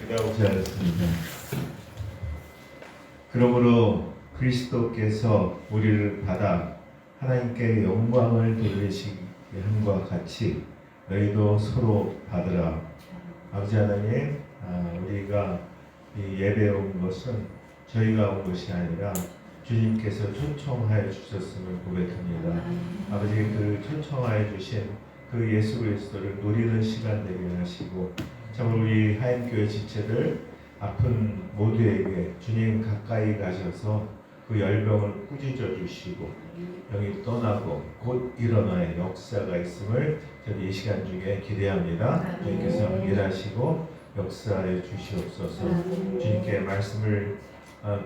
기도하고자 하였습니다. 그러므로 그리스도께서 우리를 받아 하나님께 영광을 돌리시게 함과 같이 너희도 서로 받으라. 아버지 하나님, 우리가 이 예배에 온 것은 저희가 온 것이 아니라 주님께서 초청하여 주셨음을 고백합니다. 아버지, 그 초청하여 주신 그 예수 그리스도를 누리는 시간 되게 하시고, 참으로 우리 하얀교회 지체들 아픈 모두에게 주님 가까이 가셔서 그 열병을 꾸짖어 주시고 병이 떠나고 곧 일어나의 역사가 있음을 저는 이 시간 중에 기대합니다. 주님께서 일하시고 역사해 주시옵소서. 주님께 말씀을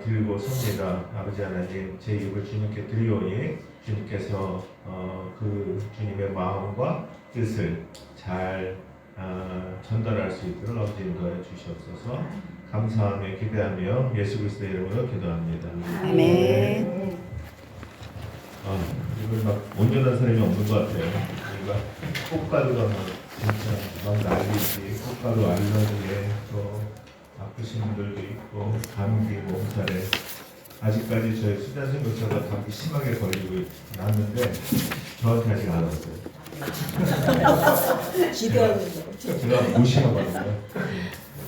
들고 섭니다. 아버지 하나님, 제 입을 주님께 드리오니 주님께서 그 주님의 마음과 뜻을 잘 전달할 수 있도록 아버지 인도해 주시옵소서. 감사하며 기대하며 예수 그리스도의 이름으로 기도합니다. 아멘. 이걸 막 온전한 사람이 없는 것 같아요. 우리가 꽃가루가 막 진짜 막 난리지. 꽃가루 알러지에 또 아프신 분들도 있고 감기, 몸살에 아직까지 저희 수잔 선교사가 감기 심하게 걸리고 났는데 저한테 아직 안 왔어요. 제가 무시하거든요.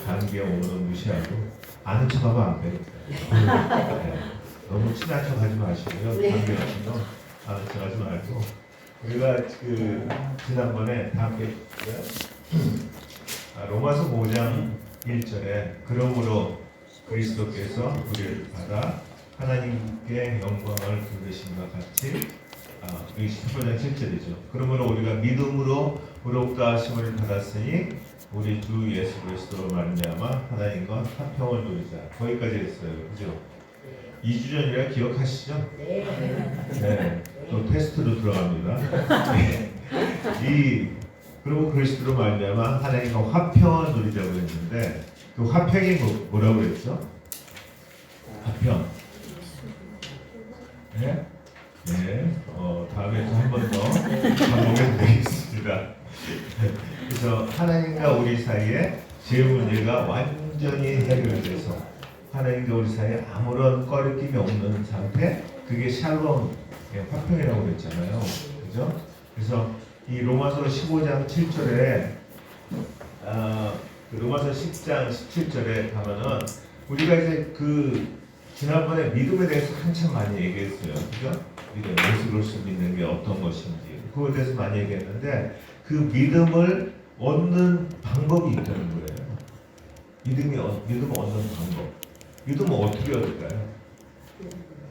감기에 오면 무시하고 아는 척하면 안 돼요. 너무 친한 척 하지 마시고요. 감기 같은 거 아는 척 하지 말고 우리가 그 지난번에 다 함께 로마서 5장 1절에 그러므로 그리스도께서 우리를 받아 하나님께 영광을 돌리심과 같이 여기 18장 7절이죠. 그러므로 우리가 믿음으로 의롭다 하심을 받았으니 우리 주 예수 그리스도로 말미암아 하나님과 화평을 누리자. 거기까지 했어요. 그죠? 2주 전이라 기억하시죠? 네. 또 테스트로 들어갑니다. 그리고 그리스도로 말미암아 하나님과 화평을 누리자고 했는데 그 화평이 뭐라고 그랬죠? 화평. 네? 네. 다음에 한 번 더 반복해 드리겠습니다. 그래서 하나님과 우리 사이에 제 문제가 완전히 해결돼서 하나님과 우리 사이에 아무런 꺼리낌이 없는 상태, 그게 샬롬, 화평이라고 그랬잖아요. 그죠? 그래서 이 로마서 15장 7절에 로마서 10장 17절에 가면은 우리가 이제 지난번에 믿음에 대해서 한참 많이 얘기했어요. 그죠? 믿음, 예수 그리스도 믿는 게 어떤 것인지 그거에 대해서 많이 얘기했는데 그 믿음을 얻는 방법이 있다는 거예요. 믿음을 얻는 방법. 믿음은 어떻게 얻을까요?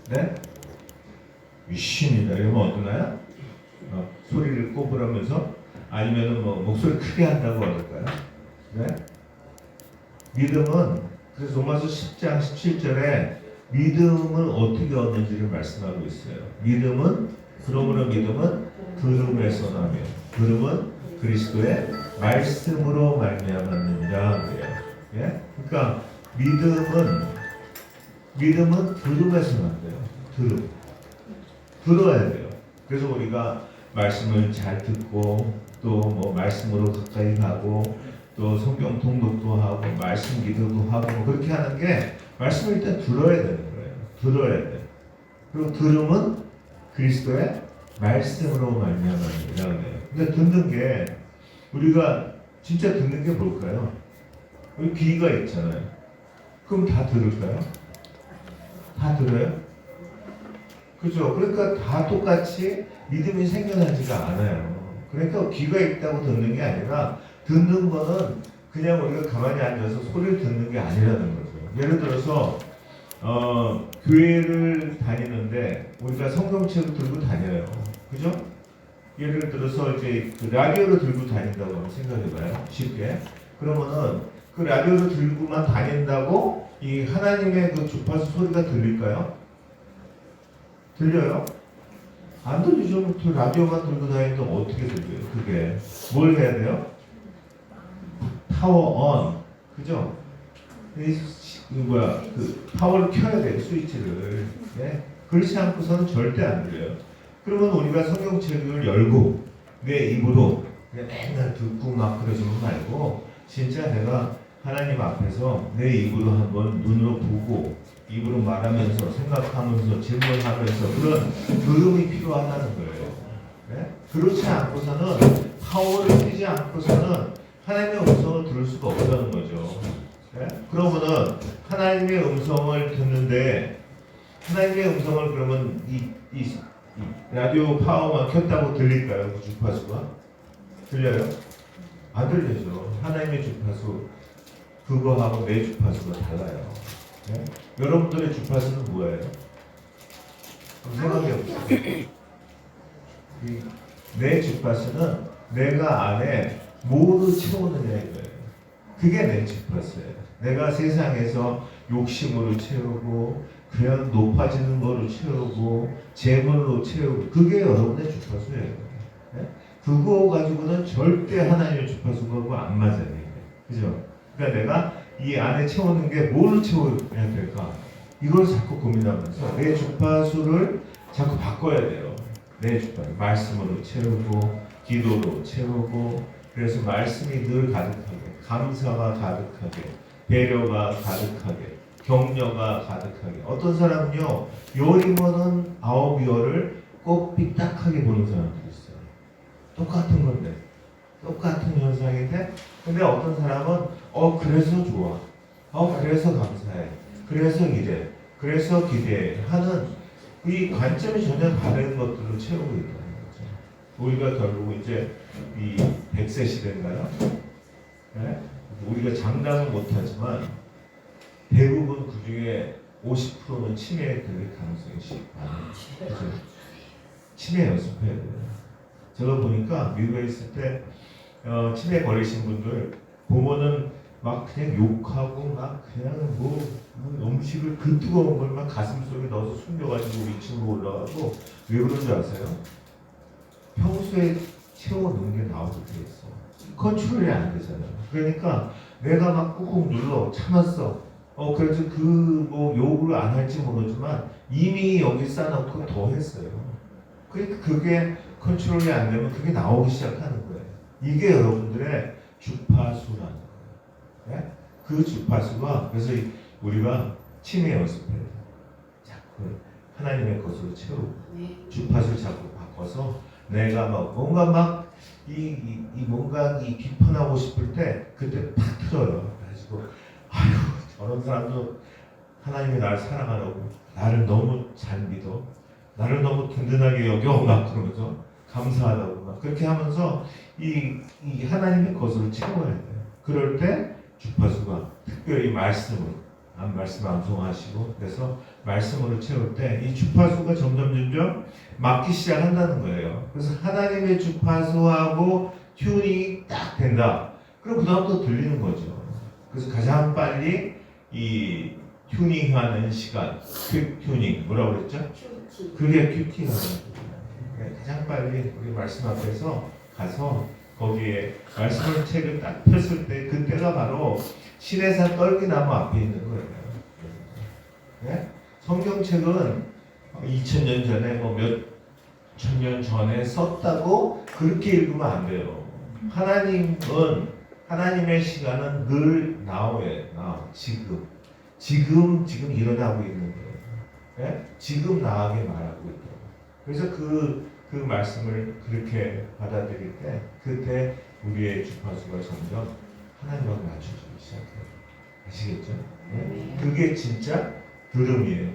네? 위신이다 이러면 얻나요? 소리를 꼽으라면서 아니면은 목소리 크게 한다고 얻을까요? 네? 믿음은 그래서 로마서 10장 17절에 믿음을 어떻게 얻는지를 말씀하고 있어요. 그러므로 믿음은 들음에서 나며 들음은 그리스도의 말씀으로 말미암았느니라 그래요. 예? 그러니까 믿음은 들음에서 난대요. 들어야 돼요. 그래서 우리가 말씀을 잘 듣고 또 말씀으로 가까이 가고 또 성경 통독도 하고 말씀 기도도 하고 그렇게 하는 게 말씀을 일단 들어야 되는 거예요. 들어야 돼. 그리고 들음은 그리스도의 말씀으로 말미암았느니라 그래요. 근데 듣는 게 우리가 진짜 듣는 게 뭘까요? 우리 귀가 있잖아요. 그럼 다 들을까요? 다 들어요? 그죠? 그러니까 다 똑같이 믿음이 생겨나지가 않아요. 그러니까 귀가 있다고 듣는 게 아니라 듣는 거는 그냥 우리가 가만히 앉아서 소리를 듣는 게 아니라는 거죠. 예를 들어서 교회를 다니는데 우리가 성경책을 들고 다녀요. 그죠? 예를 들어서 이제 그 라디오를 들고 다닌다고 한번 생각해봐요. 쉽게. 그러면은 그 라디오를 들고만 다닌다고 이 하나님의 그 주파수 소리가 들릴까요? 들려요? 안 들리죠? 그 라디오만 들고 다니는데 어떻게 들려요? 그게 뭘 해야 돼요? 파워 온, 그죠? 파워를 켜야 돼요, 스위치를. 네? 그렇지 않고서는 절대 안 들려요. 그러면 우리가 성경책을 열고 내 입으로 그냥 맨날 듣고 막 그러지 말고 진짜 내가 하나님 앞에서 내 입으로 한번 눈으로 보고 입으로 말하면서 생각하면서 질문하면서 그런 걸음이 필요하다는 거예요. 네? 그렇지 않고서는 파워를 띄지 않고서는 하나님의 음성을 들을 수가 없다는 거죠. 네? 그러면은 하나님의 음성을 듣는데 하나님의 음성을 그러면 이 라디오 파워만 켰다고 들릴까요? 그 주파수가? 들려요? 안 들리죠. 하나님의 주파수 그거하고 내 주파수가 달라요. 네? 여러분들의 주파수는 뭐예요? 생각해 보세요. 내 주파수는 내가 안에 뭐로 채우느냐인 거예요. 그게 내 주파수예요. 내가 세상에서 욕심으로 채우고 그냥 높아지는 거로 채우고 재물로 채우고 그게 여러분의 주파수예요. 네? 그거 가지고는 절대 하나님의 주파수가 안 맞아요. 그죠? 그러니까 내가 이 안에 채우는 게 뭘로 채워야 될까? 이걸 자꾸 고민하면서 내 주파수를 자꾸 바꿔야 돼요. 내 주파수 말씀으로 채우고 기도로 채우고 그래서 말씀이 늘 가득하게 감사가 가득하게 배려가 가득하게 격려가 가득하게 어떤 사람은요 열이면은 9열을 꼭 삐딱하게 보는 사람들이 있어요. 똑같은 건데 똑같은 현상인데 근데 어떤 사람은 그래서 좋아 그래서 감사해 그래서 이래 그래서 기대해 하는 이 관점이 전혀 다른 것들로 채우고 있다는 거죠. 우리가 결국 이제 이 100세 시대인가요? 네? 우리가 장담은 못하지만 대부분 그 중에 50%는 치매에 될 가능성이 많아요. 그죠? 치매 연습해야 돼요. 제가 보니까 미국에 있을 때 치매 걸리신 분들 보면은 막 그냥 욕하고 막 그냥 뭐 음식을 그 뜨거운 걸 막 가슴 속에 넣어서 숨겨가지고 위층으로 올라가고 왜 그런 줄 아세요? 평소에 채워놓은 게 나오게 돼 있어. 컨트롤이 안 되잖아요. 그러니까 내가 막 꾹꾹 눌러 참았어. 그래서 그 뭐 욕을 안 할지 모르지만 이미 여기 쌓아놓고 더 했어요. 그러니까 그게 컨트롤이 안 되면 그게 나오기 시작하는 거예요. 이게 여러분들의 주파수라는 거예요. 네? 그 주파수가 그래서 우리가 치매 연습해야 돼요. 자꾸 하나님의 것으로 채우고 주파수를 자꾸 바꿔서 내가 막 뭔가 막 뭔가 비판하고 싶을 때 그때 팍 터져요. 그래가지고 아유 저런 사람도 하나님이 나를 사랑하라고 나를 너무 잘 믿어 나를 너무 든든하게 여겨 막 그러면서 감사하다고 막 그렇게 하면서 이 하나님의 것으로 채워야 돼요. 그럴 때 주파수가 특별히 말씀으로 말씀 암송하시고 그래서 말씀으로 채울 때 이 주파수가 점점 맞기 시작한다는 거예요. 그래서 하나님의 주파수하고 튜닝이 딱 된다. 그럼 그다음부터 들리는 거죠. 그래서 가장 빨리 이 튜닝하는 시간, 퀵 튜닝 뭐라고 그랬죠? 그게 큐팅하는 거예요. 가장 빨리 우리 말씀 앞에서 가서 거기에 말씀을 책을 딱 폈을 때 그때가 바로 시내산 떨기나무 앞에 있는 거예요. 네? 성경책은 2000년 전에 뭐 몇 천 년 전에 썼다고 그렇게 읽으면 안 돼요. 하나님의 시간은 늘 now에 지금 일어나고 있는 거예요. 네? 지금 나에게 말하고 있다. 그래서 그 말씀을 그렇게 받아들일 때 그때 우리의 주파수가 점점 하나님하고 맞춰지기 시작해요. 아시겠죠? 네? 그게 진짜 들음이에요.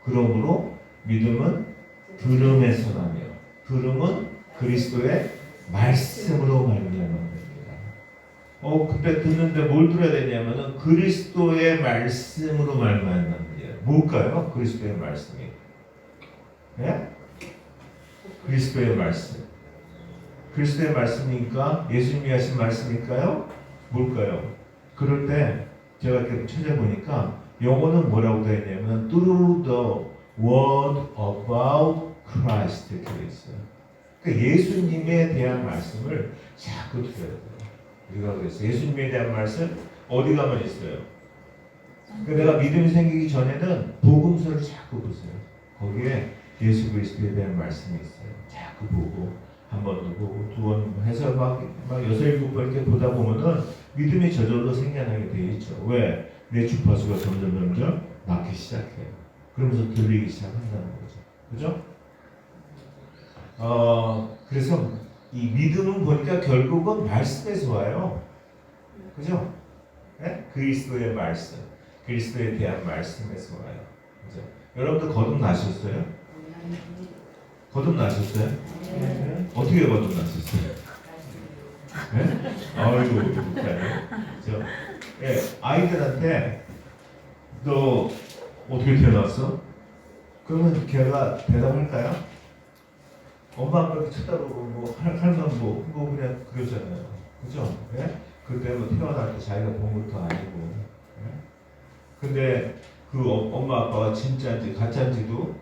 그러므로 믿음은 들음에서 나며 들음은 그리스도의 말씀으로 말미암는 겁니다. 그때 듣는데 뭘 들어야 되냐면은 그리스도의 말씀으로 말미암는 겁니다. 뭘까요? 그리스도의 말씀이. 네? 그리스도의 말씀. 그리스도의 말씀이니까 예수님이 하신 말씀일까요? 뭘까요? 그럴 때 제가 이렇게 찾아보니까 영어는 뭐라고 되어 있냐면 through the word about Christ 이렇게 되어 있어요. 그러니까 예수님에 대한 말씀을 자꾸 들어야 돼요. 우리가 그랬어요. 예수님에 대한 말씀 어디 가면 있어요. 그러니까 내가 믿음이 생기기 전에는 복음서를 자꾸 보세요. 거기에 예수 그리스도에 대한 말씀이 있어요. 자꾸 보고 한 번도 보고 두 번 해서 막 6, 7번 이렇게 보다 보면은 믿음이 저절로 생겨나게 되어 있죠. 왜? 내 주파수가 점점 낮기 시작해요. 그러면서 들리기 시작한다는 거죠. 그죠? 그래서 이 믿음은 보니까 결국은 말씀에서 와요. 그죠? 네? 그리스도의 말씀, 그리스도에 대한 말씀에서 와요. 그죠? 여러분들 거듭나셨어요? 거듭나셨어요? 네. 어떻게 거듭나셨어요? 네? 아이고, 못하네. 그죠? 예, 아이들한테 너 어떻게 태어났어? 그러면 걔가 대답할까요? 엄마 아빠가 쳐다보고 뭐 할만 뭐 그냥 그러잖아요. 그죠? 예? 그때 뭐 태어날 때 자기가 본 것도 아니고. 예? 근데 그 엄마 아빠가 진짜인지 가짜인지도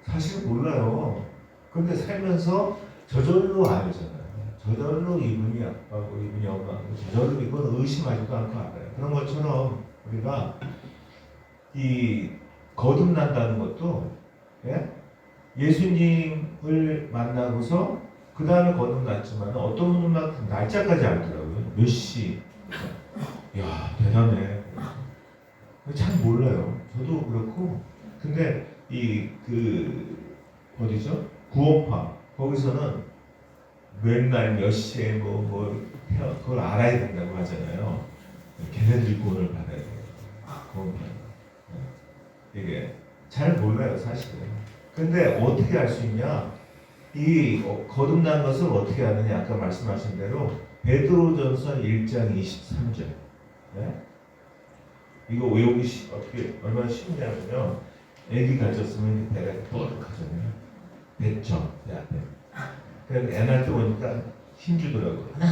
사실 몰라요. 근데 살면서 저절로 알잖아요. 저절로 이분이 아빠고 이분이 엄마고 저절로 이건 의심하지도 않고 알아요. 그런 것처럼 우리가 이 거듭난다는 것도 예? 예수님을 만나고서 그 다음에 거듭났지만 어떤 분은 막 날짜까지 알더라고요. 몇 시. 야 대단해. 잘 몰라요. 저도 그렇고. 근데 어디죠? 구원파 거기서는 맨날 몇 시에 그걸 알아야 된다고 하잖아요. 걔네들이 구원을 받아야 돼요. 구원파. 이게 잘 몰라요 사실은. 근데 어떻게 알 수 있냐? 이 거듭난 것을 어떻게 아느냐? 아까 말씀하신 대로 베드로전서 1장 23절. 네? 이거 외우기 어떻게 얼마나 쉽냐면요. 애기 가졌으면 배가 뻐득하잖아요. 배점 배 앞에. 그래서 애 낳을 때 보니까 힘주더라고. 하나,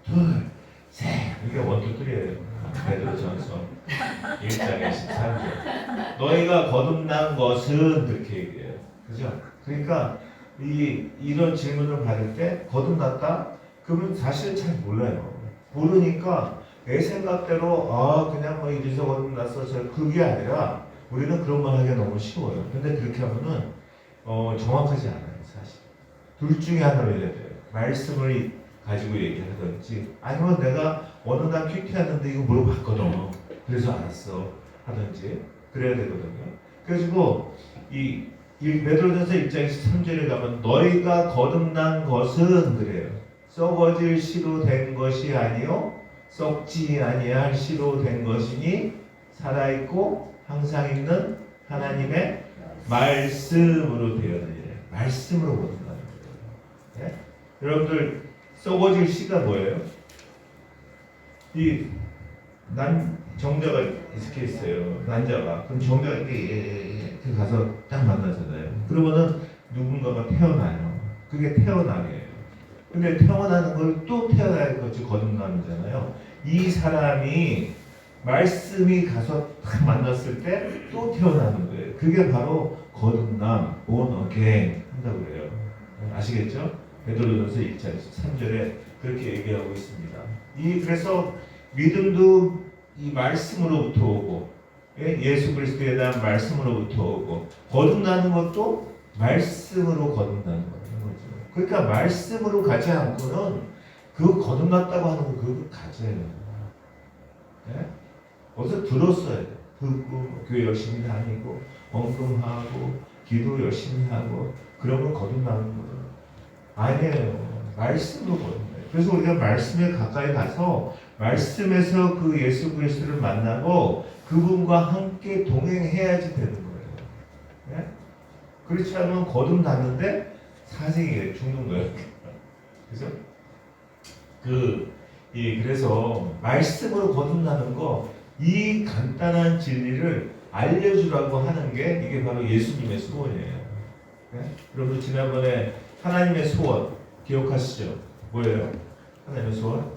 둘, 셋. 이게 원투 쓰리예요. 베드로전서 1장 23절. 너희가 거듭난 것은 이렇게 얘기해요. 그죠? 그러니까 이런 질문을 받을 때 거듭났다? 그러면 사실 잘 몰라요. 모르니까 내 생각대로 그냥 뭐 이래서 거듭났어. 그게 아니라 우리는 그런 말 하기가 너무 쉬워요. 근데 그렇게 하면은 정확하지 않아요. 사실. 둘 중에 하나를 해야 돼요. 말씀을 가지고 얘기하든지 아니면 내가 어느 날 큐티하는데 이거 물어봤거든. 그래서 알았어. 하든지 그래야 되거든요. 그래가지고 이 베드로전서 1장 13절에 가면 너희가 거듭난 것은 그래요. 썩어질 씨로 된 것이 아니요 썩지 아니할 씨로 된 것이니 살아있고 항상 있는 하나님의 말씀으로 되었느니라. 말씀으로 거듭나는 거예요. 네? 여러분들 썩어질 씨가 뭐예요? 정자가 이렇게 있어요. 난자가. 그럼 정자가 이렇게 가서 딱 만나잖아요. 그러면은 누군가가 태어나요. 그게 태어나게예요. 근데 태어나는 걸 또 태어날 것이 거듭남이잖아요. 이 사람이 말씀이 가서 딱 만났을 때 또 태어나는 거예요. 그게 바로 거듭남, born again 한다고 그래요. 아시겠죠? 베드로전서 1장 3절에 그렇게 얘기하고 있습니다. 그래서 믿음도 이 말씀으로부터 오고 예수 그리스도에 대한 말씀으로부터 오고 거듭나는 것도 말씀으로 거듭나는 거죠. 그러니까 말씀으로 가지 않고는 그 거듭났다고 하는 거 그거 가짜예요. 네? 어디서 들었어야 돼. 듣고 교회 열심히 다니고 헌금하고 기도 열심히 하고 그러면 거듭나는 거예요. 아니에요. 말씀으로 거듭나요. 그래서 우리가 말씀에 가까이 가서 말씀에서 그 예수 그리스도를 만나고 그분과 함께 동행해야지 되는 거예요. 네? 그렇지 않으면 거듭났는데 사생이 죽는 거예요. 그래서 그래서 말씀으로 거듭나는 거 이 간단한 진리를 알려주라고 하는 게 이게 바로 예수님의 소원이에요. 네? 여러분 지난번에 하나님의 소원 기억하시죠? 뭐예요? 하나님의 소원?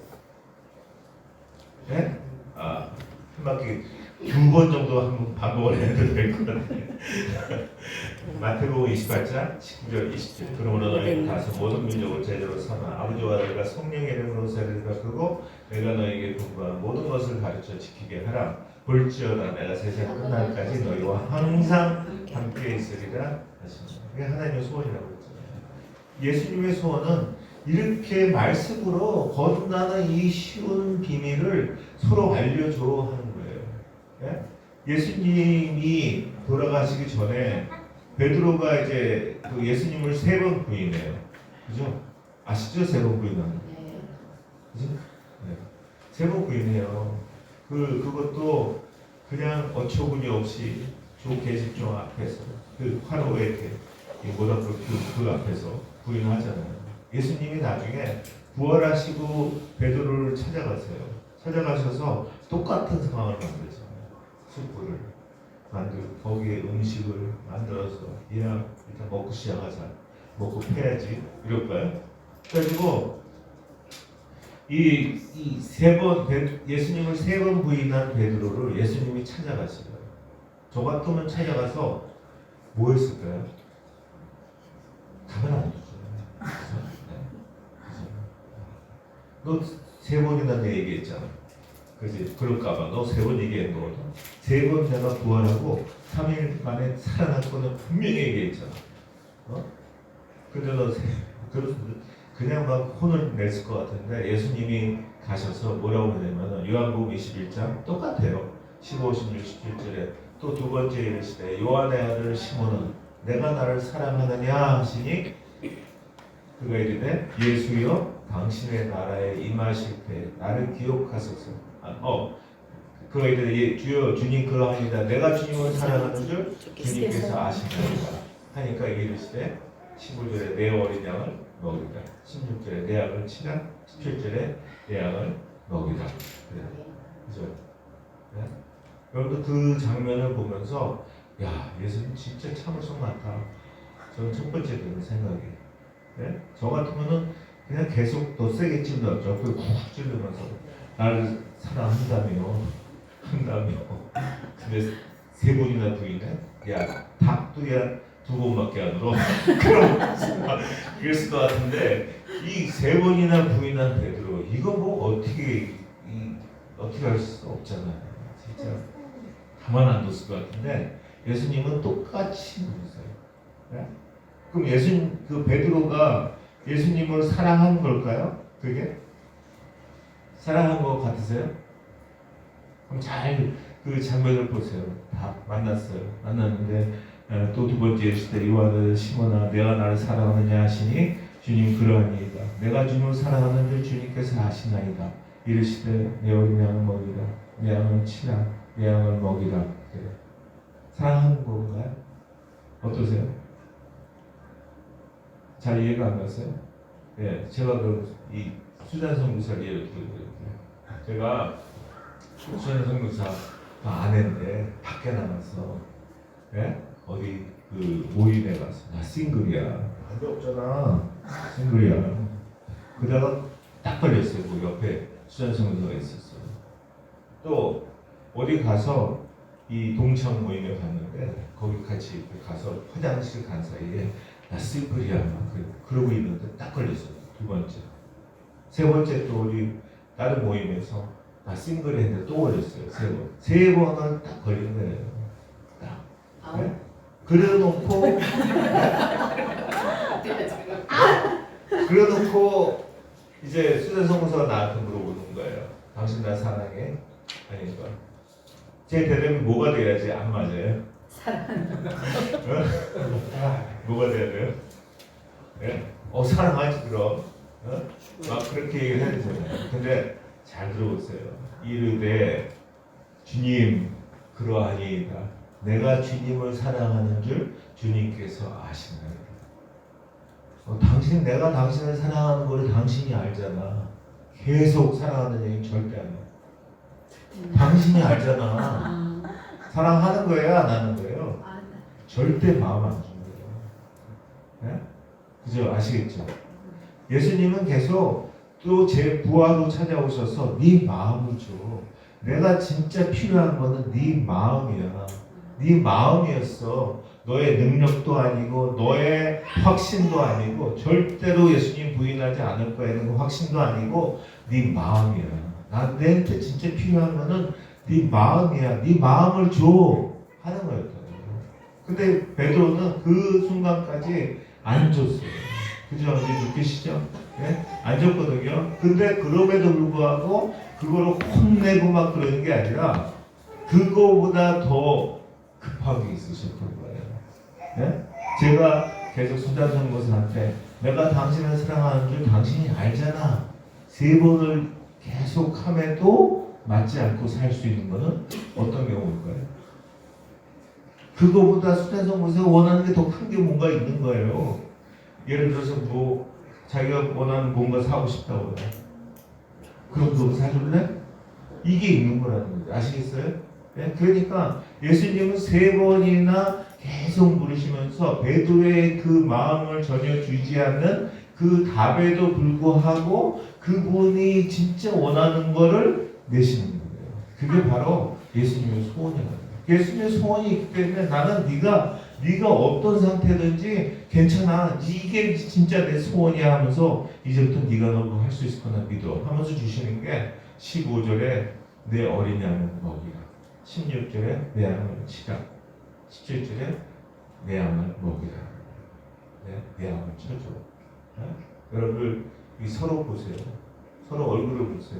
네? 한 바퀴 2번 정도 한번 반복을 해도 될 것 같아요. 마태복음 28장 19절 20절. 그러므로 너희는 가서 모든 민족을 제자로 삼아 아버지와 아들과 성령의 이름으로 세례를 베푸고 내가 너희에게 분부한 모든 것을 가르쳐 지키게 하라. 볼지어다 내가 세상 끝날까지 너희와 항상 함께 있으리라 하십니다. 이게 하나님의 소원이라고 했잖아요. 예수님의 소원은 이렇게 말씀으로 거듭나는 이 쉬운 비밀을 서로 알려줘 하는 거예요. 예? 예수님이 돌아가시기 전에 베드로가 이제 그 예수님을 3번 부인해요. 그죠? 아시죠? 3번 부인하는 거. 그죠? 네. 3번 부인해요. 그것도 그냥 어처구니 없이 조 계집종 앞에서 그 화로에 이렇게 모닥불 그 앞에서 부인하잖아요. 예수님이 나중에 부활하시고 베드로를 찾아가세요. 찾아가셔서 똑같은 상황을 만들잖아요. 숯불을 만들고 거기에 음식을 만들어서 일단 먹고 시작하자. 먹고 패야지. 이럴까요? 그래가지고 이 3번 예수님을 3번 부인한 베드로를 예수님이 찾아가시고요. 저 같으면 찾아가서 뭐 했을까요? 답은 안 주죠. 너 3번이나 내 얘기했잖아. 그지? 그럴까봐 너 3번 얘기한 거거든. 3번 내가 부활하고 3일 만에 살아났거든 분명히 얘기했잖아. 근데 너 그냥 막 혼을 냈을 것 같은데 예수님이 가셔서 뭐라고 그러냐면 요한복음 21장 똑같아요. 15, 16, 17절에 또 두 번째 이르시되 요한의 아들 시몬은 내가 나를 사랑하느냐 하시니 그가 이르되 예수여 당신의 나라에 임하실 때 나를 기억하소서. 그가 이르되 주여 주님 그러하니이다. 내가 주님을 사랑하는 줄 주님께서 아시나이다 하니까 이르시되 15절에 내 어린 양을 먹이라. 16절에 내 양을 치라. 17절에 내 양을 먹이라. 그죠? 네? 여러분들 그 장면을 보면서 야 예수님 진짜 참을성 많다. 저는 첫 번째 드는 생각이. 네? 저 같으면은 그냥 계속 더 세게 찔렀죠. 그 쿡 찔르면서 나를 사랑한다며. 근데 3번이나 부인해? 야 닭도야 2번밖에 안 울어. 그랬을 것 같은데 이 3번이나 부인한 베드로 이거 뭐 어떻게 할 수 없잖아요. 진짜 가만 안 뒀을 것 같은데 예수님은 똑같이 보세요. 네? 그럼 그 베드로가 예수님을 사랑한 걸까요? 그게 사랑한 것 같으세요? 그럼 잘 그 장면을 보세요. 다 만났어요. 만났는데 또 두 번째 시대 요한의 시몬아 내가 나를 사랑하느냐 하시니 주님 그러하니이다. 내가 주님을 사랑하는 줄 주님께서 아시나이다. 이르시되 내 어린 양을 먹이라. 내 양을 치라. 내 양을 먹이라. 그래. 사랑하는 건가요? 어떠세요? 잘 이해가 안 갔어요? 예, 제가 이 수잔 선교사를 예를 들어드릴게요. 제가 수잔 선교사 아내인데 밖에 나가서 예? 어디 그 모임에 가서 나 싱글이야. 안돼 없잖아. 싱글이야. 그러다가 딱 걸렸어요. 그 옆에 수잔 선교사가 있었어요. 또 어디 가서 이 동창 모임에 갔는데 거기 같이 가서 화장실 간 사이에 나 싱글이야. 그러고 있는데 딱 걸렸어요. 2번째. 3번째 또 우리 다른 모임에서 나 싱글 했는데 또 걸렸어요. 3번. 3번을 딱 걸린 거예요. 딱. 네? 그래놓고 그래놓고 이제 수잔 선교사가 나한테 물어보는 거예요. 당신 나 사랑해? 아니까 제 대답이 뭐가 돼야지 안 맞아요? 뭐가 돼야 돼요? 네? 사랑하지 그럼. 막 그렇게 얘기를 해야 되잖아요. 근데 잘 들어보세요. 이르되 주님 그러하니이다. 내가 주님을 사랑하는 줄 주님께서 아시나이다. 내가 당신을 사랑하는 걸 당신이 알잖아. 계속 사랑하는 얘기 절대 안 해. 당신이 알잖아. 사랑하는 거예요, 안 하는 거예요? 절대 마음 안 주는 거예요. 네? 그죠? 아시겠죠? 예수님은 계속 또 제 부하로 찾아오셔서 네 마음을 줘. 내가 진짜 필요한 거는 네 마음이야. 네 마음이었어. 너의 능력도 아니고 너의 확신도 아니고 절대로 예수님 부인하지 않을 거라는 확신도 아니고 네 마음이야. 나한테 진짜 필요한 거는 네 마음이야. 네 마음을 줘 하는 거였거든요. 근데 베드로는 그 순간까지 안 줬어요. 그죠? 이제 느끼시죠? 예? 안 줬거든요. 근데 그럼에도 불구하고 그거를 혼내고 막 그러는 게 아니라 그거보다 더 급하게 있으셨던 거예요. 예? 제가 계속 수잔성 목사한테 내가 당신을 사랑하는 줄 당신이 알잖아. 3번을 계속 함에도 맞지 않고 살 수 있는 거는 어떤 경우일까요? 그거보다 수잔성 목사가 원하는 게 더 큰 게 뭔가 있는 거예요. 예를 들어서 뭐 자기가 원하는 뭔가 사고 싶다고 그래. 그럼 그거 사줄래? 이게 있는 거라는 거죠. 아시겠어요? 예? 그러니까 예수님은 3번이나 계속 물으시면서 베드로의 그 마음을 전혀 주지 않는 그 답에도 불구하고 그분이 진짜 원하는 거를 내시는 거예요. 그게 바로 예수님의 소원이거든요. 예수님의 소원이 있기 때문에 나는 네가 어떤 상태든지 괜찮아. 이게 진짜 내 소원이야 하면서 이제부터 네가 너무 할 수 있을 거나 믿어 하면서 주시는 게 15절에 내 어린 양을 먹이라. 16절에 내 양을 치라. 17절에 내 양을 먹이라. 내 양을 쳐줘. 여러분들 서로 보세요. 서로 얼굴을 보세요.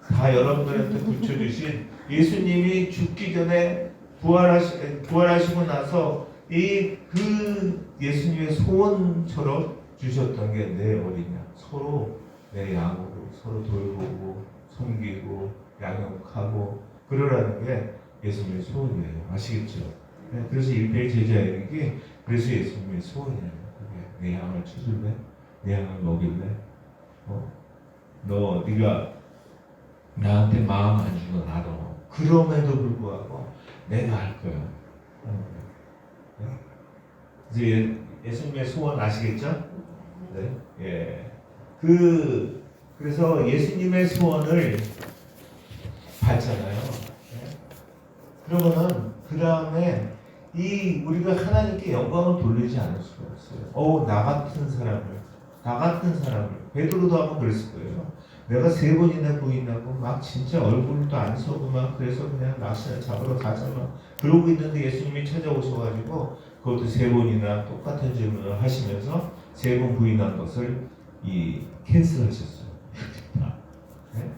다 여러분들한테 붙여주신 예수님이 죽기 전에 부활하시고 나서 그 예수님의 소원처럼 주셨던 게 내 어린 양. 서로 내 양으로 서로 돌보고 섬기고 양육하고 그러라는 게 예수님의 소원이에요. 아시겠죠? 네, 그래서 1페이지 제자에게 그래서 예수님의 소원이에요. 내 양을 쳐줄래? 내 양을 먹일래? 네가 나한테 마음 안 준 건 알아. 그럼에도 불구하고 내가 할 거야. 네? 이제 예수님의 소원 아시겠죠? 네. 예. 그래서 예수님의 소원을 받잖아요. 네? 그러면은 그 다음에 우리가 하나님께 영광을 돌리지 않을 수가 없어요. 나 같은 사람을 베드로도 한번 그랬을 거예요. 내가 3번이나 부인하고 막 진짜 얼굴도 안 서고 막 그래서 그냥 낚시나 잡으러 가자 막 그러고 있는데 예수님이 찾아오셔가지고 그것도 3번이나 똑같은 질문을 하시면서 3번 부인한 것을 캔슬하셨어요. 네?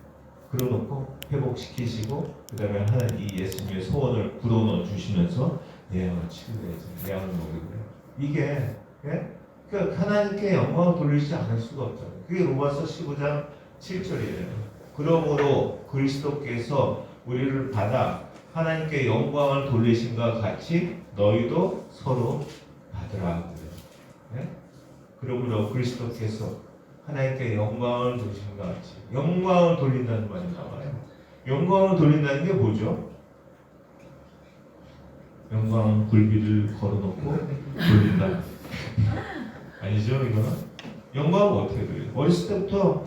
그러놓고 회복시키시고 그 다음에 하나님 예수님의 소원을 불어넣어 주시면서 내 양을 치료해야지. 내 양을 먹이고요. 이게 그러니까 하나님께 영광을 돌리지 않을 수가 없잖아요. 그게 로마서 15장 7절이에요. 그러므로 그리스도께서 우리를 받아 하나님께 영광을 돌리신과 같이 너희도 서로 받으라. 네? 그러므로 그리스도께서 하나님께 영광을 돌리신과 같이 영광을 돌린다는 말이 나와요. 영광을 돌린다는 게 뭐죠? 영광은 굴비를 걸어놓고 돌린다. 아니죠, 이거는? 영광을 어떻게 돌려요? 어렸을 때부터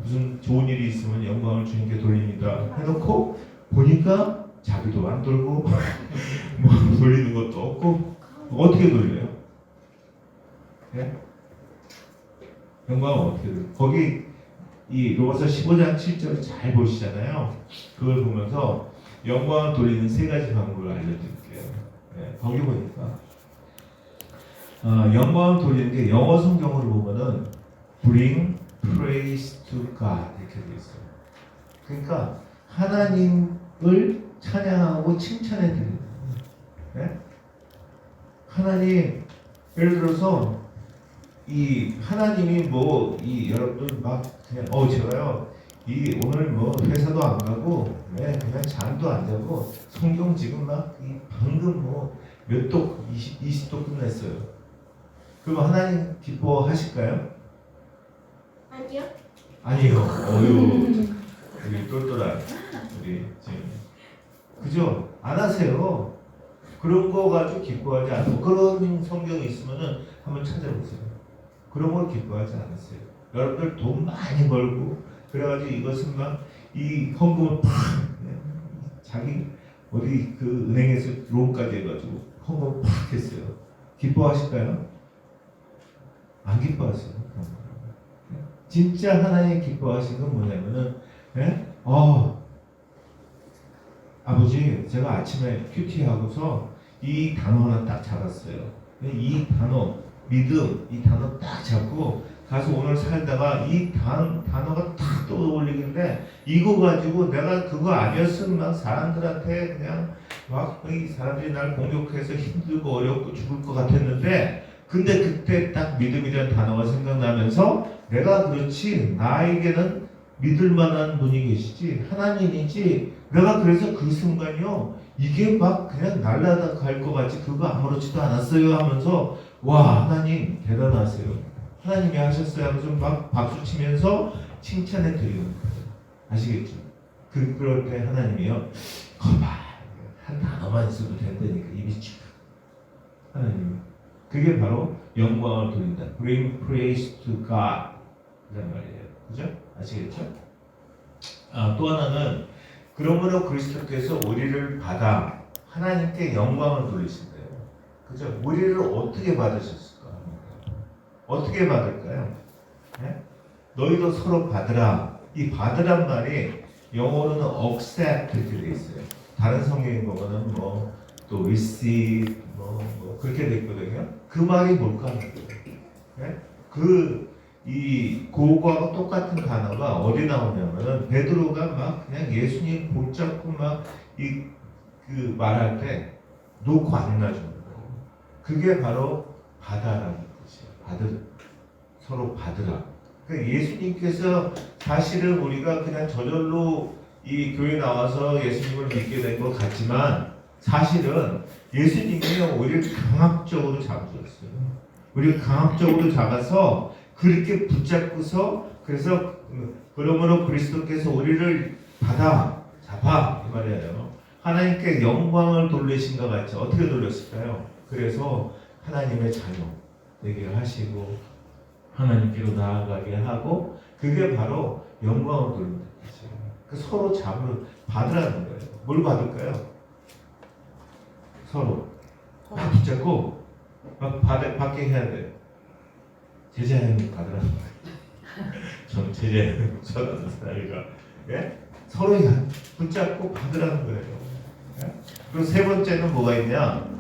무슨 좋은 일이 있으면 영광을 주님께 돌립니다 해놓고 보니까 자기도 안 돌고 뭐 돌리는 것도 없고 어떻게 돌려요? 네? 영광을 어떻게 돌려요? 거기 로마서 15장 7절을 잘 보시잖아요. 그걸 보면서 영광을 돌리는 3가지 방법을 알려드릴게요. 네, 거기 보니까 영광을 돌리는 게 영어 성경으로 보면은 bring praise to God 이렇게 되어 있어요. 그러니까 하나님을 찬양하고 칭찬해 드리는 거예요. 네? 하나님 예를 들어서 하나님이 여러분들 막 그냥 제가요 오늘 회사도 안 가고 그냥 잠도 안 자고 성경 지금 방금 몇 독 20독 끝냈어요. 그럼 하나님 기뻐하실까요? 아니요. 아니요. 우리 똘똘한 우리 지금 그죠? 안 하세요. 그런 거 가지고 기뻐하지 않고 그런 성경이 있으면은 한번 찾아보세요. 그런 걸 기뻐하지 않으세요. 여러분들 돈 많이 벌고 그래가지고 이것은 헌금을 팍 자기 어디 그 은행에서 론까지 해가지고 헌금 팍 했어요. 기뻐하실까요? 안 기뻐하세요. 진짜 하나님 기뻐하시는 건 뭐냐면은 아버지 제가 아침에 큐티하고서 이 단어 하나 딱 잡았어요. 이 단어 믿음 이 단어 딱 잡고 가서 오늘 살다가 이 단어가 딱 떠올리는데 이거 가지고 내가 그거 아니었으면 막 사람들한테 그냥 막 이 사람들이 날 공격해서 힘들고 어렵고 죽을 것 같았는데 근데 그때 딱 믿음이라는 단어가 생각나면서 내가 그렇지 나에게는 믿을 만한 분이 계시지 하나님이지 내가 그래서 그 순간이요 이게 막 그냥 날아갈 것 같지 그거 아무렇지도 않았어요 하면서 와 하나님 대단하세요 하나님이 하셨어요 하면서 막 박수 치면서 칭찬해 드리는 거예요 아시겠죠? 그럴 때 하나님이요 거봐 한 단어만 써도 된다니까 입이 쭉 하나님 그게 바로 영광을 돌린다 Bring praise to God 이란 말이에요 그죠? 아시겠죠? 또 하나는 그러므로 그리스도께서 우리를 받아 하나님께 영광을 돌리신대요. 그죠? 우리를 어떻게 받으셨을까? 어떻게 받을까요? 네? 너희도 서로 받으라. 이 받으란 말이 영어로는 accept 이렇게 돼 있어요. 다른 성경에 보면은 또 receive 그렇게 돼 있거든요. 그 말이 뭘까 하는 거예요. 네? 이 그거하고 똑같은 단어가 어디 나오냐면은 베드로가 막 그냥 예수님 붙잡고 막 그 말할 때 놓고 안 놔주는 거예요. 그게 바로 받아라는 뜻이에요. 서로 받으라. 그러니까 예수님께서 사실은 우리가 그냥 저절로 이 교회 나와서 예수님을 믿게 된 것 같지만 사실은 예수님이 우리를 강압적으로 잡으셨어요. 우리를 강압적으로 잡아서 그렇게 붙잡고서 그래서 그러므로 그리스도께서 우리를 잡아 이 말이에요. 하나님께 영광을 돌리신 것 같죠. 어떻게 돌렸을까요? 그래서 하나님의 자녀 되게 하시고 하나님께로 나아가게 하고 그게 바로 영광을 돌리는 뜻이에요. 그 서로 받으라는 거예요. 뭘 받을까요? 서로 막 붙잡고 막 받게 해야 돼요. 제자형님 받으라는 거예요. 전 제자형님 전하는 스타일이라 서로 붙잡고 받으라는 거예요. 그리고 세 번째는 뭐가 있냐?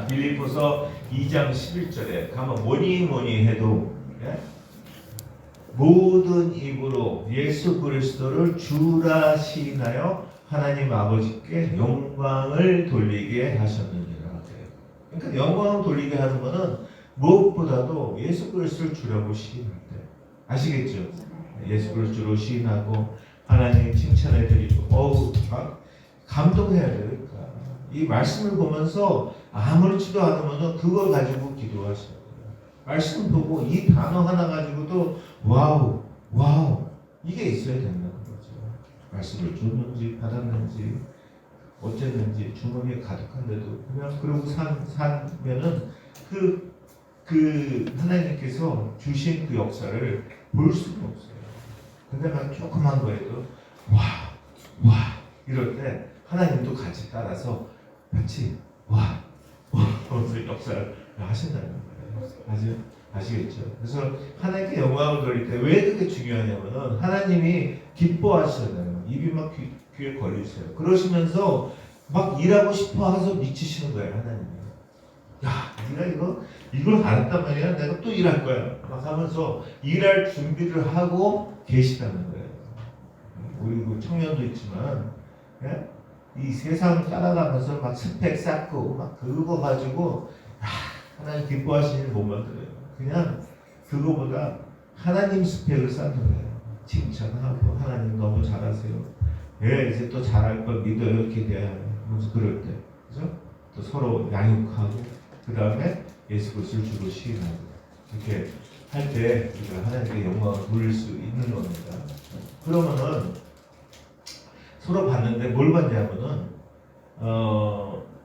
빌립보서 2장 11절에 가면 뭐니 해도 모든 입으로 예수 그리스도를 주라 시인하여 하나님 아버지께 영광을 돌리게 하셨느니라. 그러니까 영광을 돌리게 하는 것은 무엇보다도 예수 그리스도를 주라고 시인할 때 아시겠죠? 예수 그리스도로 시인하고 하나님 칭찬해 드리고 감동해야 돼요. 이 말씀을 보면서 아무렇지도 않으면 그걸 가지고 기도하셔야 돼요. 말씀 보고 이 단어 하나 가지고도 와우 이게 있어야 된다는 거죠. 말씀을 줬는지 받았는지 어쨌는지 주머니에 가득한데도 그냥 그러고 살면은 그 하나님께서 주신 그 역사를 볼 수가 없어요. 근데 막 조그만 거에도 와 이럴 때 하나님도 같이 따라서 같이 하면서 역사를 하신다는 거예요. 아시겠죠? 그래서 하나님께 영광을 돌릴 때 왜 그게 중요하냐면은 하나님이 기뻐하시잖아요. 입이 막 귀에 걸리세요. 그러시면서 막 일하고 싶어 해서 미치시는 거예요. 하나님이. 야, 네가 이걸 알았단 말이야. 내가 또 일할 거야. 막 하면서 일할 준비를 하고 계시다는 거예요. 우리 그 청년도 있지만, 이 세상 따라가면서 막 스펙 쌓고 막 그거 가지고 하나님 기뻐하시는 일 못 만들어요. 그냥 그거보다 하나님 스펙을 쌓는 거예요. 칭찬하고 하나님 너무 잘하세요. 이제 또 잘할 걸 믿어요. 기대하면서 그럴 때, 그죠? 또 서로 양육하고 그 다음에 예수 그리스도를 주로 시인하고 이렇게 할 때 우리가 하나님께 영광을 돌릴 수 있는 겁니다. 그러면은 서로 봤는데 뭘 봤냐면은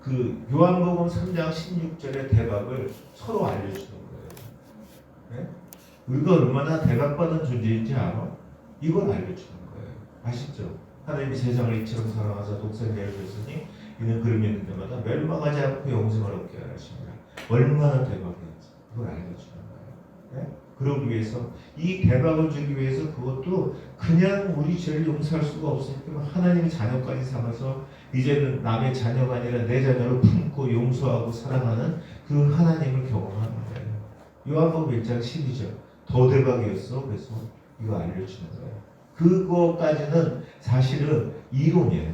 그 요한복음 3장 16절의 대박을 서로 알려주는 거예요. 우리가 얼마나 대박받은 존재인지 알아? 이걸 알려주는 거예요. 아시죠? 하나님이 세상을 이처럼 사랑하사 독생자를 주셨으니 이는 그를 믿는 자마다 멸망하지 않고 영생을 얻게 하십니다. 얼마나 대박인지 그걸 알려주는 거예요. 그러기 위해서 이 대박을 주기 위해서 그것도 그냥 우리 죄를 용서할 수가 없으니까 하나님의 자녀까지 삼아서 이제는 남의 자녀가 아니라 내 자녀를 품고 용서하고 사랑하는 그 하나님을 경험하는 거예요. 요한복음 1장 12절 더 대박이었어. 그래서 이거 알려주는 거예요. 그거까지는 사실은 이론이에요.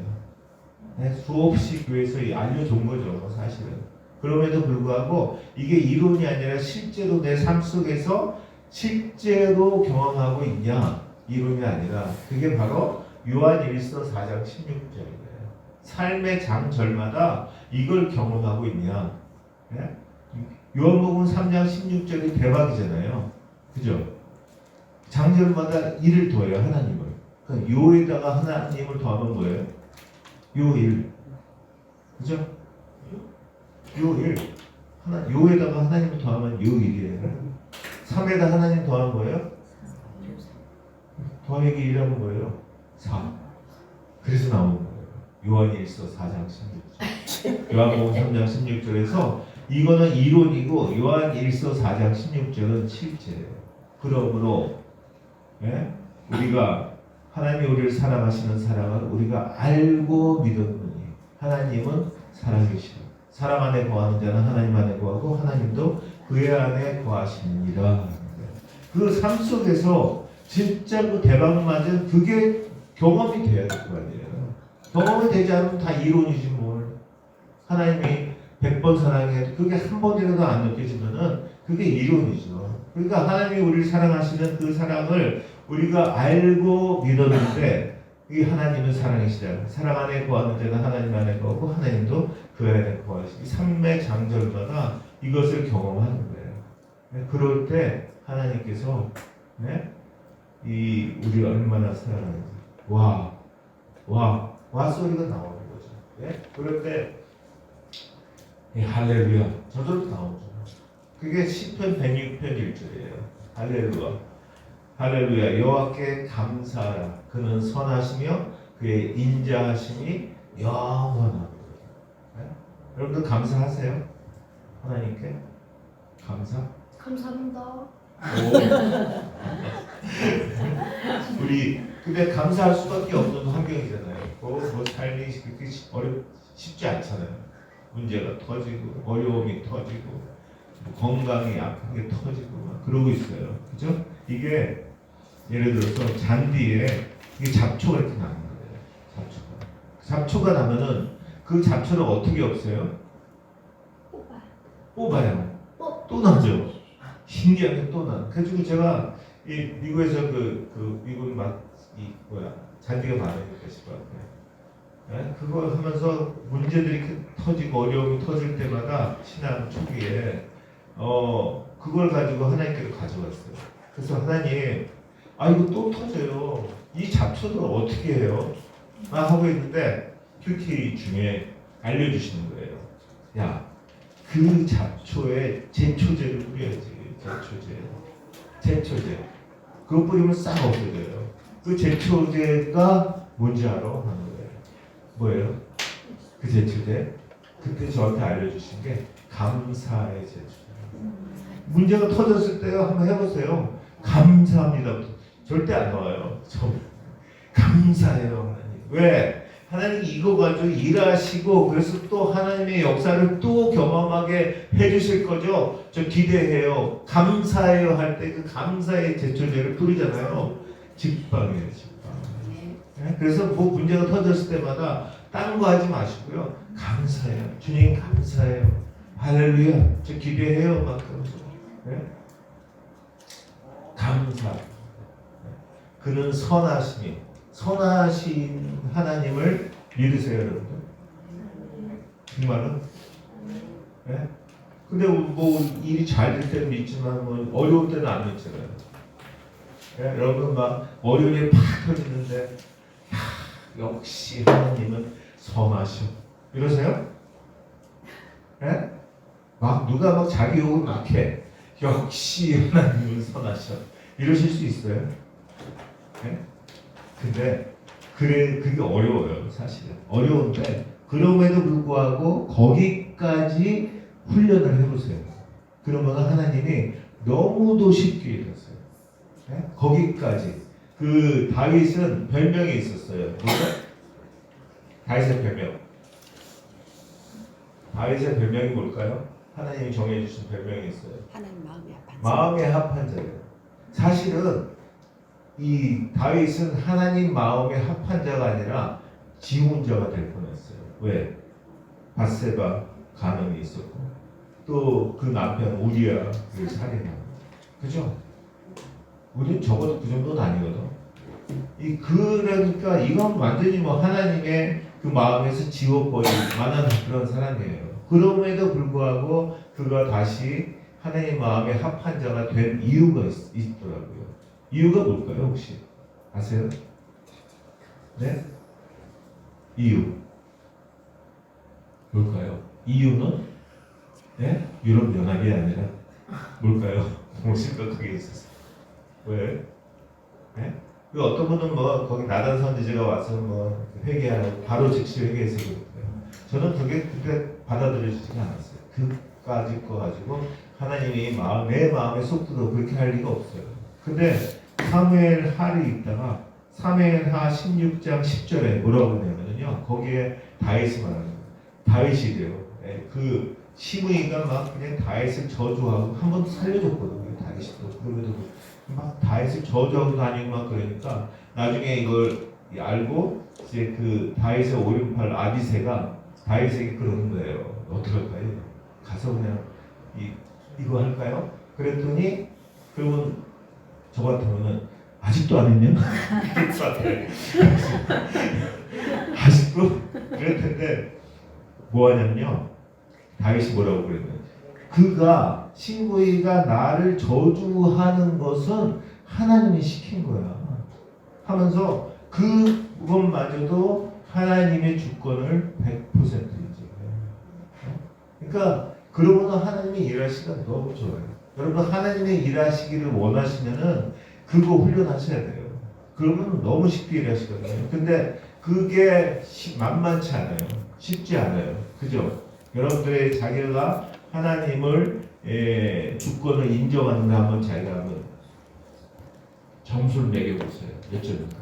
네, 수없이 교회에서 알려준 거죠. 사실은. 그럼에도 불구하고 이게 이론이 아니라 실제로 내 삶 속에서 실제로 경험하고 있냐, 이론이 아니라 그게 바로 요한일서 4장 16절이에요. 삶의 장절마다 이걸 경험하고 있냐. 네? 요한복음 3장 16절이 대박이잖아요. 그죠? 장절마다 일을 더해요. 하나님을. 그러니까 요에다가 하나님을 더하면 뭐예요? 요일. 그죠? 요일. 요에다가 하나님을 더하면 요일이에요. 3에다 하나님 더하면 뭐예요? 더하기 1하면 뭐예요? 4. 그래서 나오는 거예요. 요한일서 4장 16절. 요한복음 3장 16절에서 이거는 이론이고 요한일서 4장 16절은 실제예요. 그러므로 우리가 하나님이 우리를 사랑하시는 사랑을 우리가 알고 믿었느니 하나님은 사랑이시라. 사랑 안에 거하는 자는 하나님 안에 거하고 하나님도 그의 안에 거하시느니라. 그 삶 속에서 진짜 그 대박 맞은 그게 경험이 돼야 될 거 아니에요. 경험이 되지 않으면 다 이론이지 뭘. 하나님이 100번 사랑해도 그게 한 번이라도 안 느껴지면은 그게 이론이죠. 그러니까 하나님이 우리를 사랑하시는 그 사랑을 우리가 알고 믿었는데 이 하나님은 사랑이시라. 사랑 안에 거하는 자는 하나님 안에 거하고 하나님도 그 안에 거하시고 삶의 장절마다 이것을 경험하는 거예요. 그럴 때 하나님께서 이 우리 얼마나 사랑하는지 와 소리가 나오는 거죠. 그럴 때 할렐루야 저절로 나오죠. 그게 시편 106편 1절이에요. 할렐루야 할렐루야 여호와께 감사하라. 그는 선하시며 그의 인자하심이 영원하도다. 여러분들 감사하세요? 하나님께 감사? 감사합니다. 우리 근데 감사할 수밖에 없는 환경이잖아요. 뭐 삶이 그렇게 쉽지 않잖아요. 문제가 터지고 어려움이 터지고 뭐 건강이 아픈 게 터지고 막 그러고 있어요. 그죠? 이게 예를 들어서 잔디에 이게 잡초가 이렇게 나는 거예요. 잡초가 나면은 그 잡초를 어떻게 없애요? 뽑아요. 또 나죠. 신기하게 또 나. 그래가지고 제가 이 미국에서 그 미국 잔디가 많으니까 싶어요. 그거 하면서 문제들이 터지고 어려움이 터질 때마다 신앙 초기에 그걸 가지고 하나님께로 가져갔어요. 그래서 하나님, 이거 또 터져요. 이 잡초들 어떻게 해요? 하고 있는데 큐티 중에 알려주시는 거예요. 야, 그 잡초에 제초제를 뿌려야지. 제초제. 그거 뿌리면 싹 없어져요. 그 제초제가 뭔지 알아? 하는 거예요. 뭐예요? 그 제초제? 그때 저한테 알려주신 게 감사의 제초제. 문제가 터졌을 때 한번 해보세요. 감사합니다. 절대 안 나와요. 감사해요, 하나님. 왜? 하나님이 이거 가지고 일하시고 그래서 또 하나님의 역사를 또 경험하게 해주실 거죠. 저 기대해요. 감사해요 할 때 그 감사의 제초제를 뿌리잖아요. 직방이에요, 직방. 그래서 뭐 문제가 터졌을 때마다 딴 거 하지 마시고요. 감사해요. 주님 감사해요. 할렐루야. 저 기대해요. 막 그러면서. 감사. 그는 선하신 하나님을 믿으세요, 여러분들. 정말로? 근데 뭐 일이 잘 될 때는 믿지만 뭐 어려울 때는 안 믿잖아요. 여러분 막 어려움이 팍 터지는데 역시 하나님은 선하셔. 이러세요? 막 누가 막 자기 욕을 막 해. 역시 하나님은 선하셔. 이러실 수 있어요? 근데 그게 어려워요, 사실은. 어려운데 그럼에도 불구하고 거기까지 훈련을 해보세요. 그러면 하나님이 너무도 쉽게 잃었어요. 네? 거기까지. 그 다윗은 별명이 있었어요. 뭐죠? 다윗의 별명. 다윗의 별명이 뭘까요? 하나님이 정해주신 별명이 있어요. 하나님 마음이 아파. 마음에 합한 자예요. 사실은 이 다윗은 하나님 마음에 합한 자가 아니라 지혼자가 될 뻔했어요. 왜? 바세바 간음이 있었고 또 그 남편 우리아를 살인하고, 그죠? 우리는 적어도 그 정도는 아니거든. 그러니까 이건 완전히 뭐 하나님의 그 마음에서 지워버릴 만한 그런 사람이에요. 그럼에도 불구하고 그가 다시 하나님 마음에 합한 자가 된 이유가 있더라고요. 이유가 뭘까요, 혹시 아세요? 네? 이유 뭘까요? 이유는 네? 유럽 연합이 아니라 뭘까요? 너무 심각하게 있었어요. 왜? 네? 그 어떤 분은 뭐 거기 나단 선지자가 와서 뭐 회개하고 바로 즉시 회개해서 그랬어요. 저는 그게 그때 받아들여지지가 않았어요. 그까짓 거 가지고 하나님이 내 마음에 쏙들어 그렇게 할 리가 없어요. 근데 사무엘 하를 읽다가 사무엘하 16장 10절에 뭐라고 하냐면요, 거기에 다윗이 말하는 거예요. 다윗이래요. 그 시므이가 막 그냥 다윗을 저주하고 한 번 살려줬거든요. 다윗도 그럼에도 막 다윗을 저주하고 다니고 막 그러니까 나중에 이걸 알고 이제 그 다윗의 오른팔 아비새가 다윗에게 그러는 거예요. 어떡할까요? 가서 그냥 이거 할까요? 그랬더니 그러면 저 같으면은 아직도 안 했냐? 아직도 그럴 텐데 뭐 하냐면요, 다윗이 뭐라고 그랬냐면 그가 신부이가 나를 저주하는 것은 하나님이 시킨 거야 하면서 그것마저도 하나님의 주권을 100% 인정해요. 그러니까 그러고는 하나님이 일하시기가 너무 좋아요. 여러분 하나님의 일하시기를 원하시면은 그거 훈련하셔야 돼요. 그러면 너무 쉽게 일하시거든요. 근데 그게 만만치 않아요. 쉽지 않아요. 그죠? 여러분들의 자기가 하나님을 주권을 인정하는데 한번 자기가 한번 점수를 매겨보세요. 몇 점인가?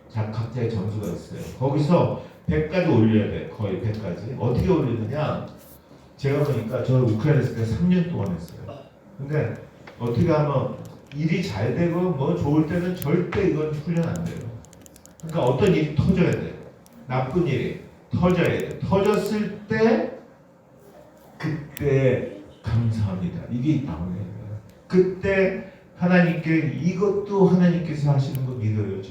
자, 각자의 점수가 있어요. 거기서 100까지 올려야 돼. 거의 100까지. 어떻게 올리느냐? 제가 보니까 저 우크라이나 있을 때 3년 동안 했어요. 근데 어떻게 하면 일이 잘 되고 뭐 좋을 때는 절대 이건 훈련 안 돼요. 그러니까 어떤 일이 터져야 돼요. 나쁜 일이 터져야 돼요. 터졌을 때 그때 감사합니다. 이게 나오네요. 그때 하나님께 이것도 하나님께서 하시는 거 믿어요.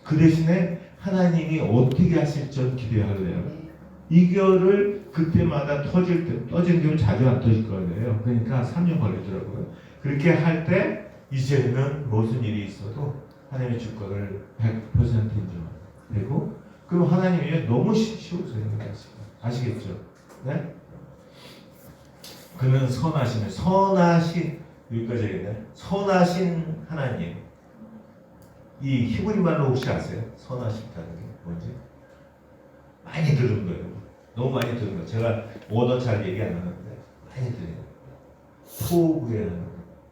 그 대신에 하나님이 어떻게 하실지 전 기대할래요. 이거를 그때마다 터질 때, 터지는 경우 자주 안 터질 거예요. 그러니까 3년 걸리더라고요. 그렇게 할 때 이제는 무슨 일이 있어도 하나님의 주권을 100% 인정되고, 그럼 하나님이 너무 쉬우세요. 아시겠죠? 네? 그는 선하신 여기까지 하겠네. 선하신 하나님. 이 히브리 말로 혹시 아세요? 선하신다는 게 뭔지? 많이 들은 거예요. 너무 많이 들은 거예요. 제가 원어 잘 얘기 안 하는데 많이 들어요. 토브에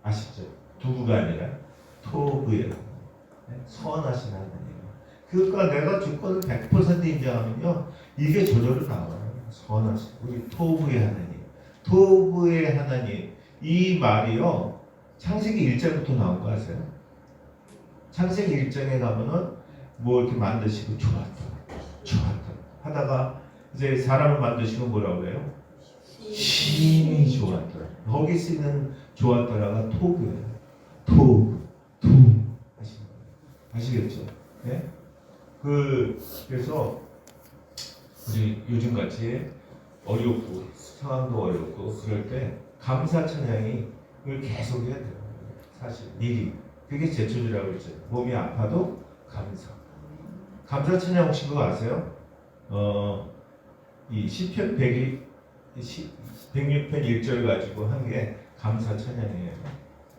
아시죠? 두부가 아니라 토브에 선하신 하나님. 그러니까 내가 주권을 100% 인정하면요, 이게 저절로 나와요. 선하신 우리 토브의 하나님. 토브의 하나님, 이 말이요 창세기 1장부터 나온 거 아세요? 창세기 1장에 가면은 뭐 이렇게 만드시고 좋았다 하다가 이제 사람을 만드시고 뭐라고 해요? 심히 좋았더라. 거기 쓰는 좋았더라가 토브예요. 토브 아시겠죠? 네? 그래서 우리 요즘 같이 어렵고 상황도 어렵고 그럴 때 감사 찬양이 그걸 계속 해야 돼요. 사실 미리 그게 제초지라고 그랬죠. 몸이 아파도 감사 찬양 혹시 그거 아세요? 이 시편 106편 1절 가지고 한 게 감사 찬양이에요.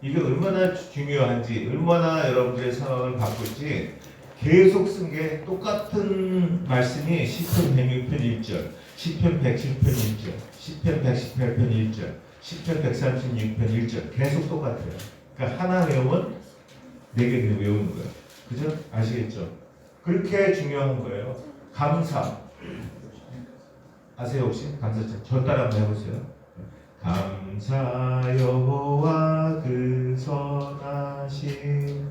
이게 얼마나 중요한지, 얼마나 여러분들의 상황을 바꿀지 계속 쓴 게 똑같은 말씀이 시편 106편 1절, 시편 110편 1절, 시편 118편 1절, 시편 136편 1절 계속 똑같아요. 그러니까 하나 외우면 4개 그냥 외우는 거예요. 그죠? 아시겠죠? 그렇게 중요한 거예요. 감사. 아세요 혹시? 감사절. 저 따라 한번 해보세요. 감사 여호와 그 선하신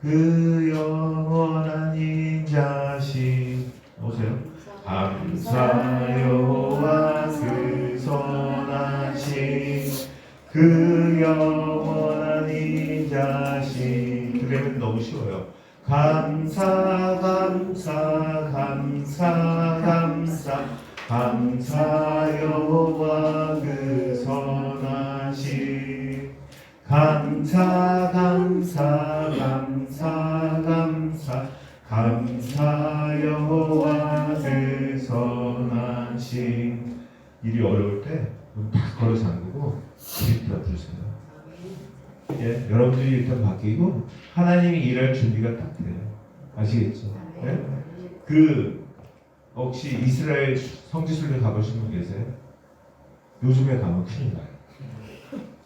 그 영원한 인자신. 오세요. 감사 여호와 그 선하신 그 영원한 인자신. 그러면 너무 쉬워요. 감사 감사 감사 감사 감사 여호와 그 선하신 감사 감사 감사 감사 감사 여호와 그 선하신. 일이 어려울 때 다 걸어 잠그고 일단 부르세요. 예, 여러분들이 일단 바뀌고 하나님이 일할 준비가 딱 돼요. 아시겠죠? 예? 그 혹시 이스라엘 성지순례 가보신 분 계세요? 요즘에 가면 큰일 나요.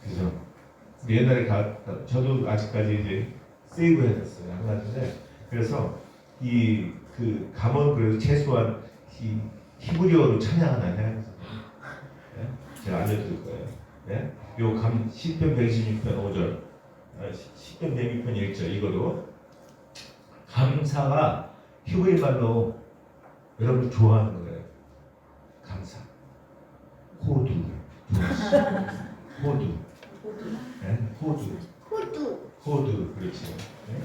그죠? 옛날에 저도 아직까지 이제 세이브 해놨어요. 안 갔는데 그래서 이 그 가면 그래도 최소한 이 히브리어로 찬양 하나 해야 돼요. 예? 제가 알려드릴 거예요. 예? 요 시편 126편 5절, 시편 106편 1절 이거도 감사가 히브리 말로 여러분 좋아하는 거예요. 감사. 호두. 호두. 네? 호두. 호두. 그렇죠. 네?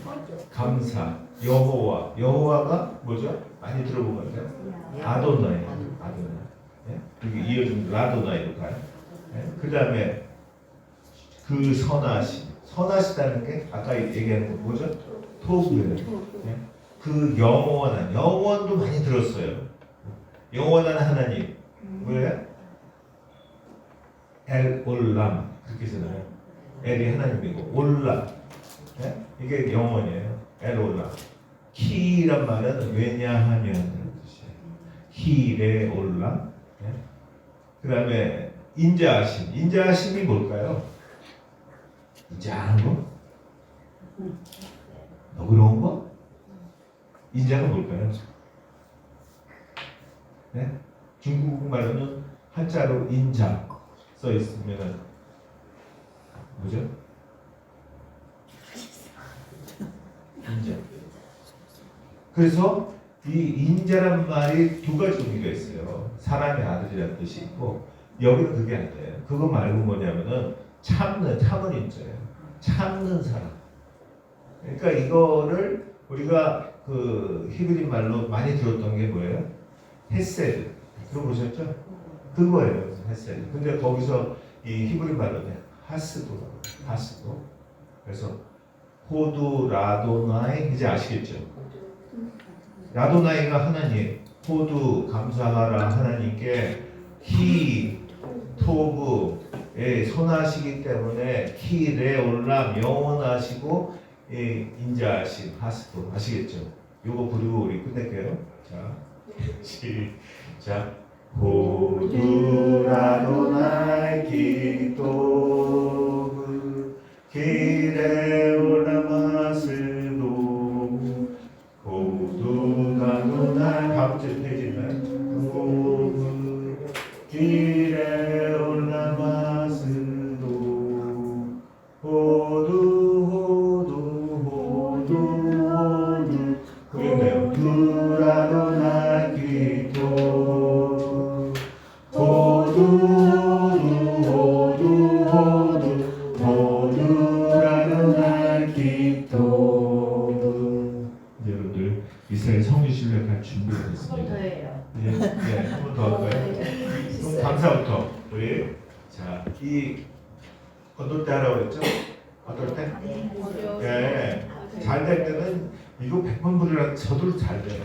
감사. 여호와가 뭐죠? 많이 들어본 것 같아요. 아도나이. 네? 여기 이어진 라도나이로 가요. 네? 그 다음에 그 선하시다는 게 아까 얘기하는 거 뭐죠? 토브예요. 네? 그 영원도 많이 들었어요. 영원한 하나님 뭐예요? 엘 올람 그렇게 쓰잖아요. 엘이 하나님이고 올람, 네? 이게 영원이에요. 엘 올람. 키란 말은 왜냐하면 뜻이에요. 히레 올람. 네? 그 다음에 인자하심이 뭘까요? 인자한 거? 너그러운 거? 인자가 뭘까요? 네? 중국 말로는 한자로 인자 써 있으면 뭐죠? 인자. 그래서 이 인자란 말이 두 가지 의미가 있어요. 사람의 아들이라는 뜻이 있고 여기는 그게 아니에요. 그거 말고 뭐냐면은 참는 인자예요. 참는 사람. 그러니까 이거를 우리가 그 히브리 말로 많이 들었던 게 뭐예요? 헤세드. 들어보셨죠? 그거예요. 헤세드. 근데 거기서 이 히브리 말로는 하스도. 그래서 호두 라도나이 이제 아시겠죠? 라도나이가 하나님, 호두 감사하라 하나님께 히 토브에 선하시기 때문에 히 레올람 영원하시고 인자하심 하스도 아시겠죠? 요거 부르고 우리 끝낼게요. 자, 시작. 호두 라도나이 기토브 기레 올라마스도 호두 라도나이 다음 주 페이지는 호두 기레 올라마스도 호두 그랬네요. 두라도나이 기토 호두라도나이 기토. 여러분들 이스라엘 성지순례 갈 준비가 됐습니다. 네, 한 번 더 할까요? 그럼 감사부터 우리 이 어떨 때 하라고 그랬죠? 어떨 때? 네. 잘 될 때는 이거 100번 부르라 저도 잘 돼요.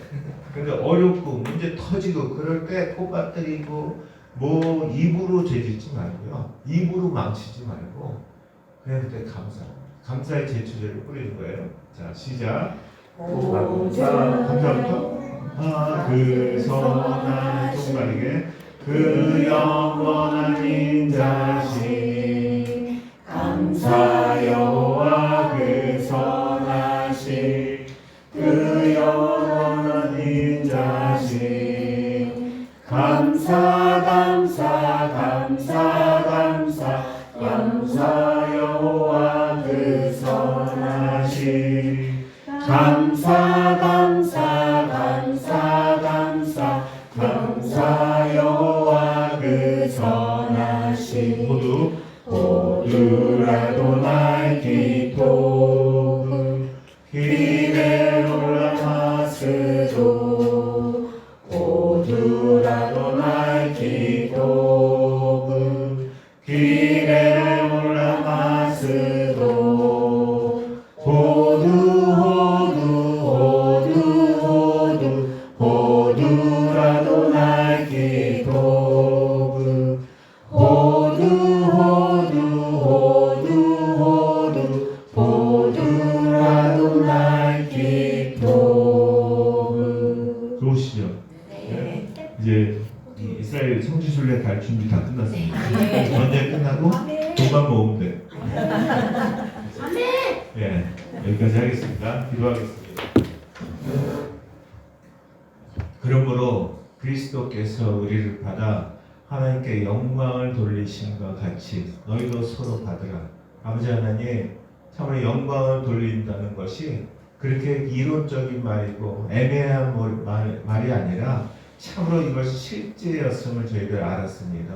근데 어렵고 문제 터지고 그럴 때 코빠뜨리고 뭐 입으로 죄짓지 말고요. 입으로 망치지 말고 그냥 그때 감사의 제초제를 뿌리는 거예요. 자 시작. 감사부터 그 선한 똥가리게 그 영원한 인자신 감사 감사 감사 감사 감사 여호와 그 선하심 감사 감사 감사 감사 감사 여호와 그 선하심 모두라도 날 기도 길에 올라가스도 모두라도 날 기도 길에 올라가스도 호두라도 날 기도 호두라도 날 기도. 좋으시죠? 네. 이제 이 이스라엘 성지순례 갈 준비 다 끝났습니다. 전제 끝나고 돈만 모으면 돼. 예, 여기까지 하겠습니다. 기도하겠습니다. 그러므로 그리스도께서 우리를 받아 하나님께 영광을 돌리심과 같이 너희도 서로 받으라. 아버지 하나님, 참으로 영광을 돌린다는 것이 그렇게 이론적인 말이고 애매한 말이 아니라 참으로 이것이 실제였음을 저희들 알았습니다.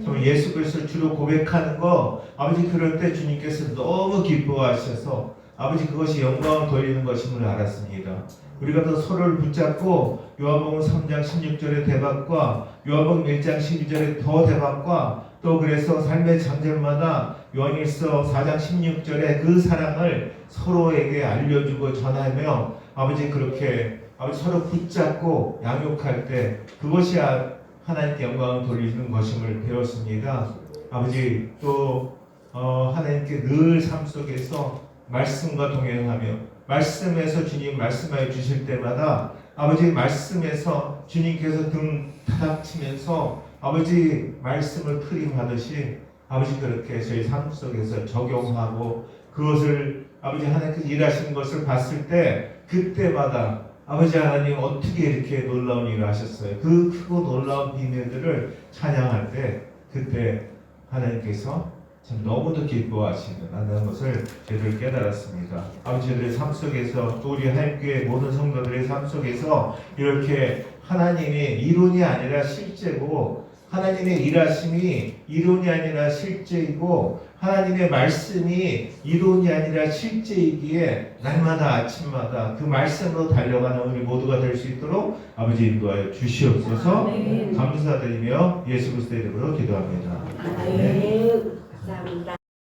정말 예수 그리스도를 주로 고백하는 거 아버지 그럴 때 주님께서 너무 기뻐하셔서 아버지 그것이 영광을 돌리는 것임을 알았습니다. 우리가 더 서로를 붙잡고 요한복음 3장 16절의 대박과 요한복음 1장 12절의 더 대박과 또 그래서 삶의 장절마다 요한일서 4장 16절의 그 사랑을 서로에게 알려주고 전하며 아버지 그렇게 아버지 서로 붙잡고 양육할 때 그것이 하나님께 영광을 돌리는 것임을 배웠습니다. 아버지 또 하나님께 늘 삶 속에서 말씀과 동행하며 말씀에서 주님 말씀하여 주실 때마다 아버지 말씀에서 주님께서 등 타닥치면서 아버지 말씀을 풀이하듯이 아버지 그렇게 저희 삶 속에서 적용하고 그것을 아버지 하나님께서 일하시는 것을 봤을 때 그때마다 아버지 하나님 어떻게 이렇게 놀라운 일을 하셨어요. 그 크고 놀라운 비밀들을 찬양할 때 그때 하나님께서 참 너무도 기뻐하시는 것을 저희들 깨달았습니다. 아버지 저희들의 삶 속에서 또 우리 하나님께 모든 성도들의 삶 속에서 이렇게 하나님의 이론이 아니라 실제고 하나님의 일하심이 이론이 아니라 실제이고 하나님의 말씀이 이론이 아니라 실제이기에 날마다 아침마다 그 말씀으로 달려가는 우리 모두가 될 수 있도록 아버지 인도하여 주시옵소서. 감사드리며 예수 그리스도의 이름으로 기도합니다. 감사합니다.